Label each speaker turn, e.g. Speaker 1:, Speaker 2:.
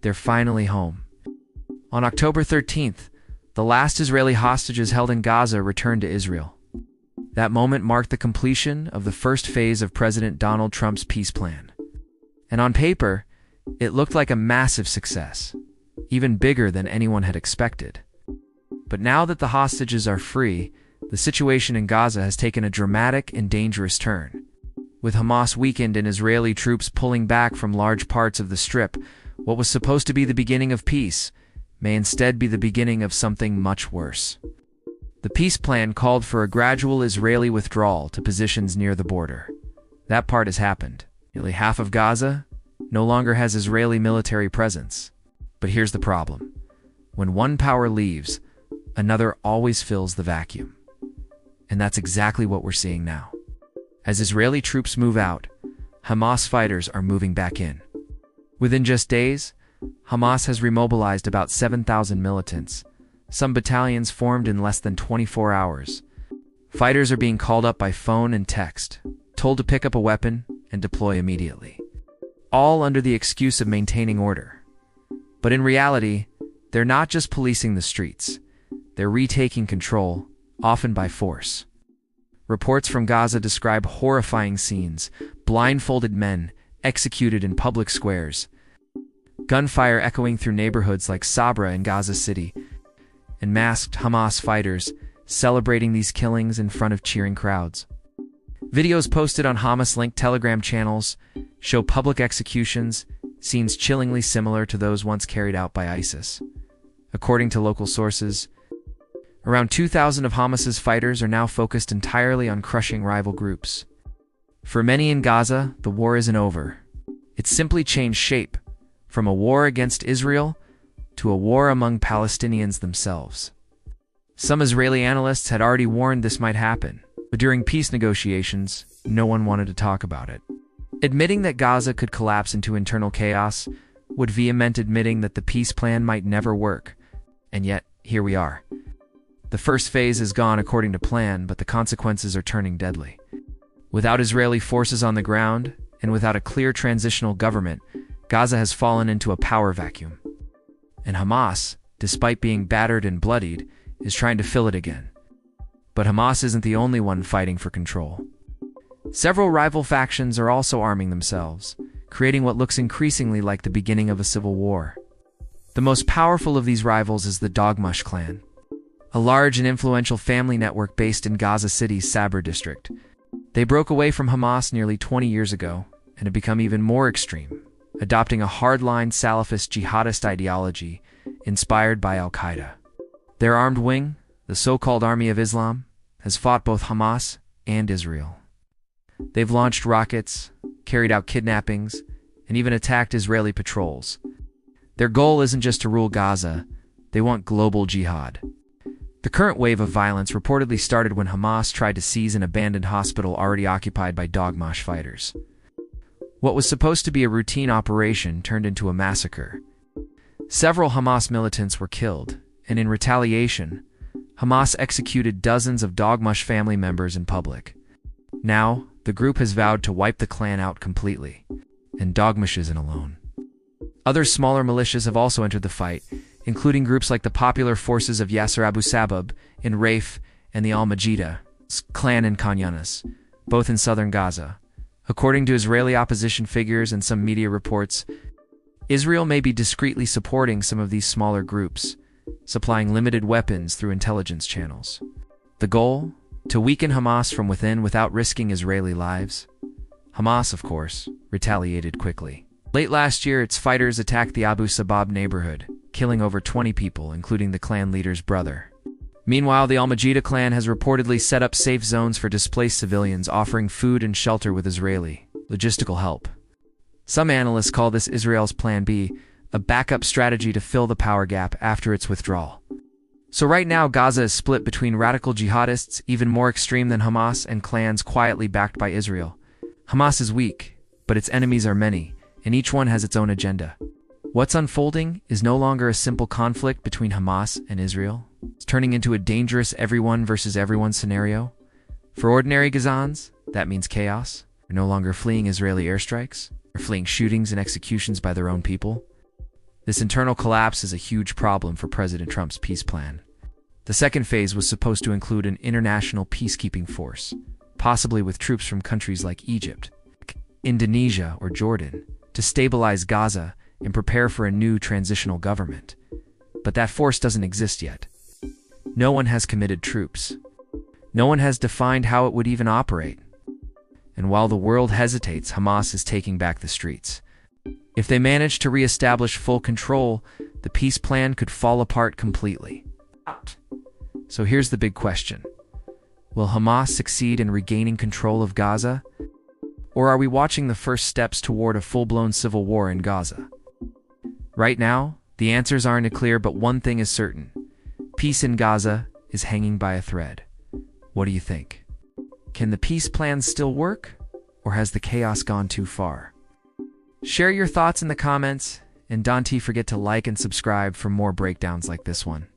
Speaker 1: they're finally home. On October 13th, the last Israeli hostages held in Gaza returned to Israel. That moment marked the completion of the first phase of President Donald Trump's peace plan. And on paper, it looked like a massive success, even bigger than anyone had expected. But now that the hostages are free, the situation in Gaza has taken a dramatic and dangerous turn. With Hamas weakened and Israeli troops pulling back from large parts of the Strip, what was supposed to be the beginning of peace may instead be the beginning of something much worse. The peace plan called for a gradual Israeli withdrawal to positions near the border. That part has happened. Nearly half of Gaza no longer has Israeli military presence. But here's the problem. When one power leaves, another always fills the vacuum. And that's exactly what we're seeing now. As Israeli troops move out, Hamas fighters are moving back in. Within just days, Hamas has remobilized about 7,000 militants. Some battalions formed in less than 24 hours. Fighters are being called up by phone and text, told to pick up a weapon and deploy immediately. All under the excuse of maintaining order. But in reality, they're not just policing the streets. They're retaking control, often by force. Reports from Gaza describe horrifying scenes: blindfolded men executed in public squares, gunfire echoing through neighborhoods like Sabra in Gaza City, and masked Hamas fighters celebrating these killings in front of cheering crowds. Videos posted on Hamas-linked Telegram channels show public executions, scenes chillingly similar to those once carried out by ISIS. According to local sources, around 2,000 of Hamas's fighters are now focused entirely on crushing rival groups. For many in Gaza, the war isn't over. It's simply changed shape, from a war against Israel to a war among Palestinians themselves. Some Israeli analysts had already warned this might happen, but during peace negotiations, no one wanted to talk about it. Admitting that Gaza could collapse into internal chaos would vehement admitting that the peace plan might never work. And yet, here we are. The first phase has gone according to plan, but the consequences are turning deadly. Without Israeli forces on the ground, and without a clear transitional government, Gaza has fallen into a power vacuum. And Hamas, despite being battered and bloodied, is trying to fill it again. But Hamas isn't the only one fighting for control. Several rival factions are also arming themselves, creating what looks increasingly like the beginning of a civil war. The most powerful of these rivals is the Dogmush clan, a large and influential family network based in Gaza City's Sabra district. They broke away from Hamas nearly 20 years ago and have become even more extreme, adopting a hardline Salafist jihadist ideology inspired by Al-Qaeda. Their armed wing, the so-called Army of Islam, has fought both Hamas and Israel. They've launched rockets, carried out kidnappings, and even attacked Israeli patrols. Their goal isn't just to rule Gaza, they want global jihad. The current wave of violence reportedly started when Hamas tried to seize an abandoned hospital already occupied by Dogmush fighters. What was supposed to be a routine operation turned into a massacre. Several Hamas militants were killed, and in retaliation, Hamas executed dozens of Dogmush family members in public. Now, the group has vowed to wipe the clan out completely, and Dogmush isn't alone. Other smaller militias have also entered the fight, including groups like the Popular Forces of Yasser Abu Sabab in Raif and the Al-Majida clan in Khan Yunis, both in southern Gaza. According to Israeli opposition figures and some media reports, Israel may be discreetly supporting some of these smaller groups, supplying limited weapons through intelligence channels. The goal? To weaken Hamas from within without risking Israeli lives. Hamas, of course, retaliated quickly. Late last year, its fighters attacked the Abu Sabab neighborhood, killing over 20 people, including the clan leader's brother. Meanwhile, the Al-Majida clan has reportedly set up safe zones for displaced civilians, offering food and shelter with Israeli logistical help. Some analysts call this Israel's Plan B, a backup strategy to fill the power gap after its withdrawal. So right now, Gaza is split between radical jihadists, even more extreme than Hamas, and clans quietly backed by Israel. Hamas is weak, but its enemies are many, and each one has its own agenda. What's unfolding is no longer a simple conflict between Hamas and Israel. It's turning into a dangerous everyone versus everyone scenario. For ordinary Gazans, that means chaos. They're no longer fleeing Israeli airstrikes. They're fleeing shootings and executions by their own people. This internal collapse is a huge problem for President Trump's peace plan. The second phase was supposed to include an international peacekeeping force, possibly with troops from countries like Egypt, Indonesia, or Jordan, to stabilize Gaza and prepare for a new transitional government. But that force doesn't exist yet. No one has committed troops. No one has defined how it would even operate. And while the world hesitates, Hamas is taking back the streets. If they manage to re-establish full control, the peace plan could fall apart completely. So here's the big question. Will Hamas succeed in regaining control of Gaza? Or are we watching the first steps toward a full-blown civil war in Gaza? Right now, the answers aren't clear, but one thing is certain. Peace in Gaza is hanging by a thread. What do you think? Can the peace plan still work? Or has the chaos gone too far? Share your thoughts in the comments, and don't forget to like and subscribe for more breakdowns like this one.